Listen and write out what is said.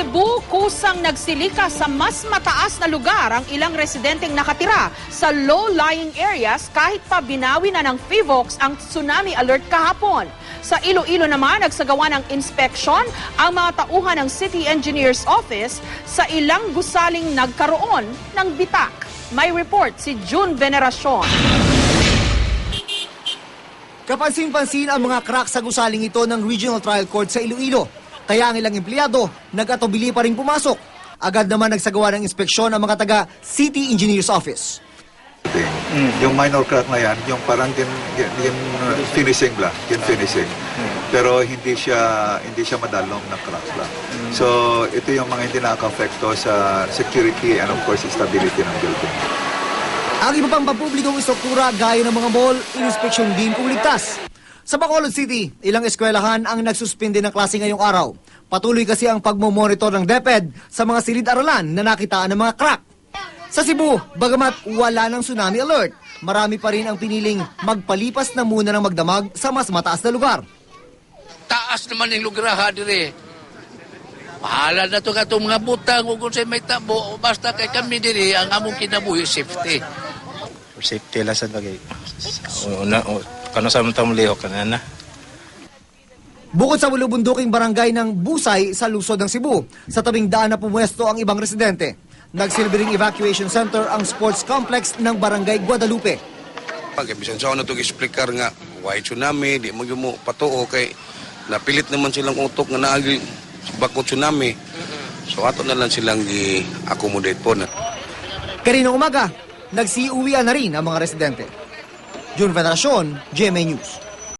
Cebu, kusang nagsilika sa mas mataas na lugar ang ilang residenteng nakatira sa low-lying areas kahit pa binawi na ng PHIVOLCS ang tsunami alert kahapon. Sa Iloilo naman, nagsagawa ng inspeksyon ang mga tauhan ng City Engineer's Office sa ilang gusaling nagkaroon ng bitak. May report si June Veneracion. Kapansin-pansin ang mga crack sa gusaling ito ng Regional Trial Court sa Iloilo. Kaya ang ilang empleyado, nag-atubili pa rin pumasok. Agad naman nagsagawa ng inspeksyon ang mga taga City Engineer's Office. Yung minor crack na yan, yung parang yung finishing lang, yung finishing. Pero hindi siya madalong na crack lang. So ito yung mga hindi nakaka-affecto sa security and of course stability ng building. Ang iba pang pampublikong istruktura gaya ng mga mall, inspeksyon din kung ligtas. Sa Bacolod City, ilang eskwelahan ang nagsuspinde ng klase ngayong araw. Patuloy kasi ang pagmomonitor ng DepEd sa mga silid-aralan na nakitaan ng mga crack. Sa Cebu, bagamat wala ng tsunami alert, marami pa rin ang piniling magpalipas na muna ng magdamag sa mas mataas na lugar. Taas naman yung lugar ha, dire. Bahala na ito katong mga butang kung sa'y may tabo. Basta kay kami dire, ang among kinabuhi, safety. Safety lang sa bagay. Kano sa mga tamulihok ka na. Bukod sa bulubunduking barangay ng Busay sa lungsod ng Cebu, sa tabing daan na pumuesto ang ibang residente. Nagsilbing evacuation center ang sports complex ng Barangay Guadalupe. Pag bisan sa ano itong explicar nga, why tsunami, di mo patuo kay napilit naman silang utok nga naagi bako tsunami. So ato na lang silang i-accommodate po na. Kaninang umaga, nagsiuwian na rin ang mga residente. June Veneracion, GMA News.